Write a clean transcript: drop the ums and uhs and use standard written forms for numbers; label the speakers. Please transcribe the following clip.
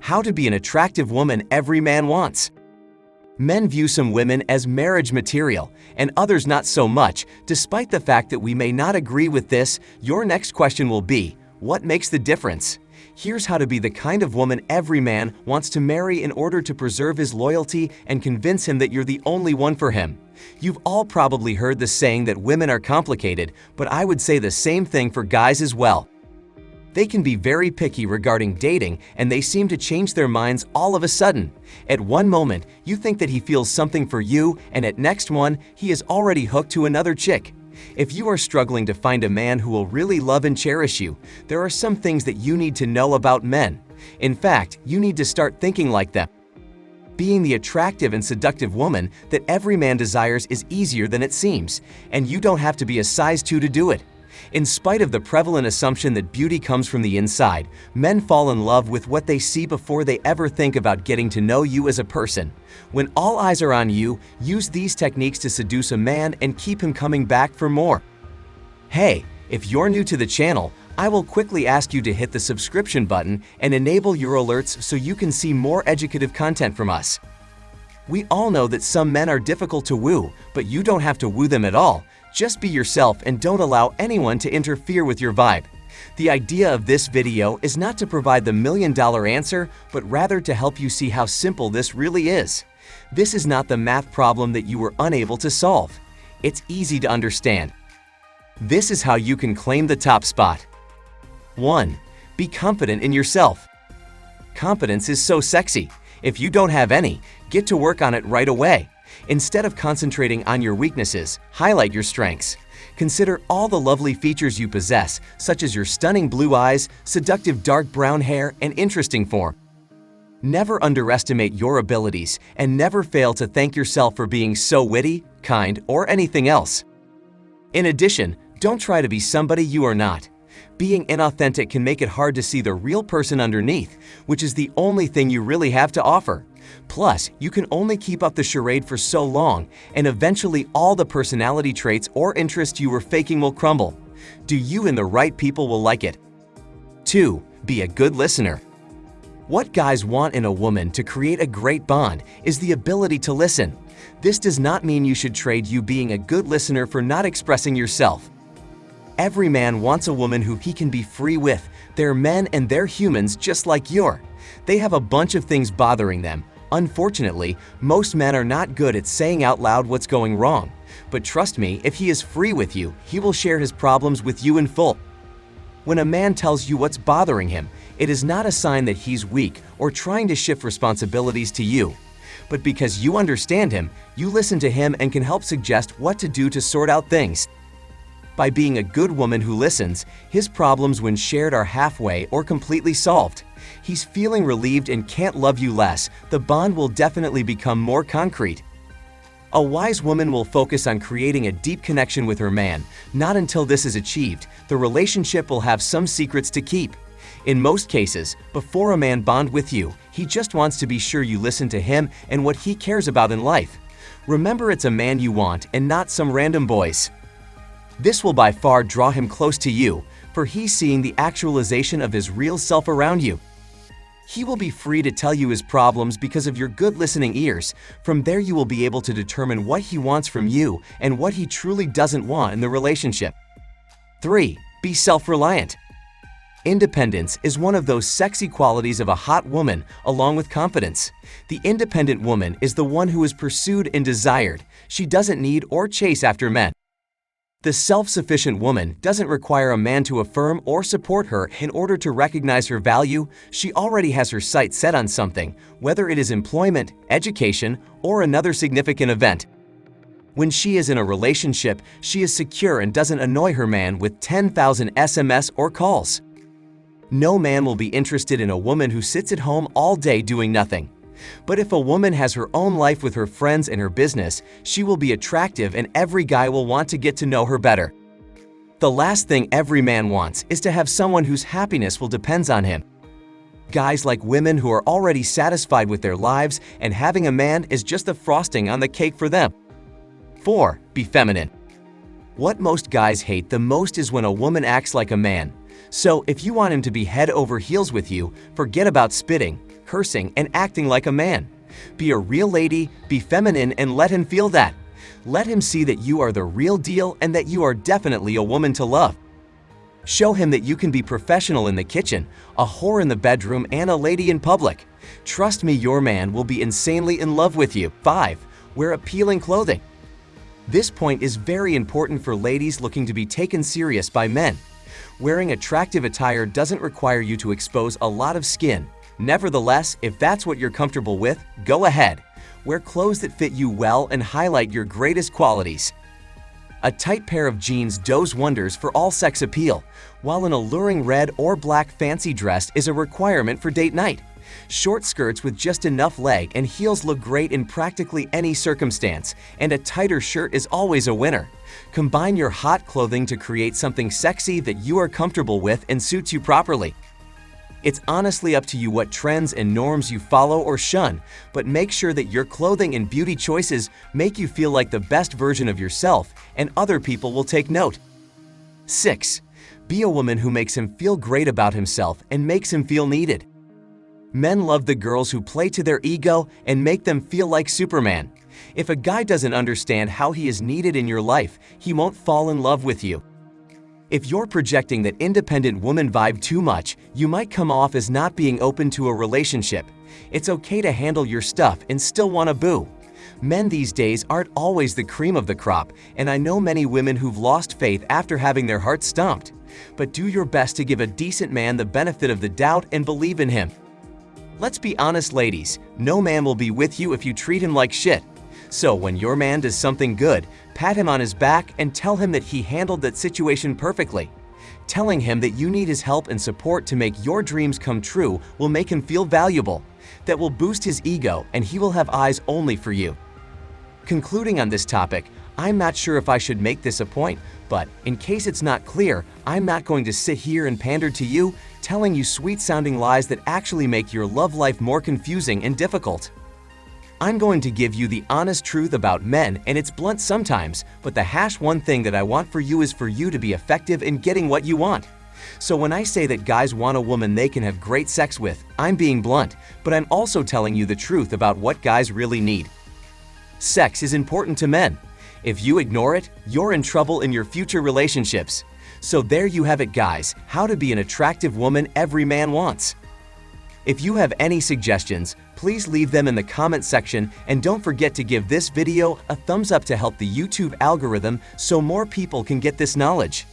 Speaker 1: How to be an attractive woman every man wants. Men view some women as marriage material and others not so much. Despite the fact that we may not agree with this, your next question will be, what makes the difference? Here's how to be the kind of woman every man wants to marry in order to preserve his loyalty and convince him that you're the only one for him. You've all probably heard the saying that women are complicated, but I would say the same thing for guys as well. They can be very picky regarding dating, and they seem to change their minds all of a sudden. At one moment, you think that he feels something for you, and at next one, he is already hooked to another chick. If you are struggling to find a man who will really love and cherish you, there are some things that you need to know about men. In fact, you need to start thinking like them. Being the attractive and seductive woman that every man desires is easier than it seems, and you don't have to be a size 2 to do it. In spite of the prevalent assumption that beauty comes from the inside, men fall in love with what they see before they ever think about getting to know you as a person. When all eyes are on you, use these techniques to seduce a man and keep him coming back for more. Hey, if you're new to the channel, I will quickly ask you to hit the subscription button and enable your alerts so you can see more educative content from us. We all know that some men are difficult to woo, but you don't have to woo them at all. Just be yourself and don't allow anyone to interfere with your vibe. The idea of this video is not to provide the million-dollar answer, but rather to help you see how simple this really is. This is not the math problem that you were unable to solve. It's easy to understand. This is how you can claim the top spot. 1. Be confident in yourself. Confidence is so sexy. If you don't have any, get to work on it right away. Instead of concentrating on your weaknesses, highlight your strengths. Consider all the lovely features you possess, such as your stunning blue eyes, seductive dark brown hair, and interesting form. Never underestimate your abilities, and never fail to thank yourself for being so witty, kind, or anything else. In addition, don't try to be somebody you are not. Being inauthentic can make it hard to see the real person underneath, which is the only thing you really have to offer. Plus, you can only keep up the charade for so long, and eventually all the personality traits or interests you were faking will crumble. Do you and the right people will like it. 2. Be a good listener. What guys want in a woman to create a great bond is the ability to listen. This does not mean you should trade you being a good listener for not expressing yourself. Every man wants a woman who he can be free with. They're men and they're humans just like you're. They have a bunch of things bothering them. Unfortunately, most men are not good at saying out loud what's going wrong. But trust me, if he is free with you, he will share his problems with you in full. When a man tells you what's bothering him, it is not a sign that he's weak or trying to shift responsibilities to you. But because you understand him, you listen to him and can help suggest what to do to sort out things. By being a good woman who listens, his problems when shared are halfway or completely solved. He's feeling relieved and can't love you less. The bond will definitely become more concrete. A wise woman will focus on creating a deep connection with her man. Not until this is achieved, the relationship will have some secrets to keep. In most cases, before a man bonds with you, he just wants to be sure you listen to him and what he cares about in life. Remember, it's a man you want and not some random boys. This will by far draw him close to you, for he's seeing the actualization of his real self around you. He will be free to tell you his problems because of your good listening ears. From there, you will be able to determine what he wants from you and what he truly doesn't want in the relationship. 3. Be self-reliant. Independence is one of those sexy qualities of a hot woman, along with confidence. The independent woman is the one who is pursued and desired. She doesn't need or chase after men. The self-sufficient woman doesn't require a man to affirm or support her in order to recognize her value. She already has her sights set on something, whether it is employment, education, or another significant event. When she is in a relationship, she is secure and doesn't annoy her man with 10,000 SMS or calls. No man will be interested in a woman who sits at home all day doing nothing. But if a woman has her own life with her friends and her business, she will be attractive and every guy will want to get to know her better. The last thing every man wants is to have someone whose happiness will depend on him. Guys like women who are already satisfied with their lives, and having a man is just the frosting on the cake for them. 4. Be feminine. What most guys hate the most is when a woman acts like a man. So if you want him to be head over heels with you, forget about spitting, cursing, and acting like a man. Be a real lady, be feminine, and let him feel that. Let him see that you are the real deal and that you are definitely a woman to love. Show him that you can be professional in the kitchen, a whore in the bedroom, and a lady in public. Trust me, your man will be insanely in love with you. 5. Wear appealing clothing. This point is very important for ladies looking to be taken serious by men. Wearing attractive attire doesn't require you to expose a lot of skin. Nevertheless, if that's what you're comfortable with, go ahead. Wear clothes that fit you well and highlight your greatest qualities. A tight pair of jeans does wonders for all sex appeal, while an alluring red or black fancy dress is a requirement for date night. Short skirts with just enough leg and heels look great in practically any circumstance, and a tighter shirt is always a winner. Combine your hot clothing to create something sexy that you are comfortable with and suits you properly. It's honestly up to you what trends and norms you follow or shun, but make sure that your clothing and beauty choices make you feel like the best version of yourself, and other people will take note. 6. Be a woman who makes him feel great about himself and makes him feel needed. Men love the girls who play to their ego and make them feel like Superman. If a guy doesn't understand how he is needed in your life, he won't fall in love with you. If you're projecting that independent woman vibe too much, you might come off as not being open to a relationship. It's okay to handle your stuff and still want to boo. Men these days aren't always the cream of the crop, and I know many women who've lost faith after having their hearts stomped. But do your best to give a decent man the benefit of the doubt and believe in him. Let's be honest, ladies, no man will be with you if you treat him like shit. So when your man does something good, pat him on his back and tell him that he handled that situation perfectly. Telling him that you need his help and support to make your dreams come true will make him feel valuable. That will boost his ego, and he will have eyes only for you. Concluding on this topic, I'm not sure if I should make this a point, but in case it's not clear, I'm not going to sit here and pander to you, telling you sweet-sounding lies that actually make your love life more confusing and difficult. I'm going to give you the honest truth about men, and it's blunt sometimes, but the one thing that I want for you is for you to be effective in getting what you want. So when I say that guys want a woman they can have great sex with, I'm being blunt, but I'm also telling you the truth about what guys really need. Sex is important to men. If you ignore it, you're in trouble in your future relationships. So there you have it, guys, how to be an attractive woman every man wants. If you have any suggestions, please leave them in the comment section, and don't forget to give this video a thumbs up to help the YouTube algorithm so more people can get this knowledge.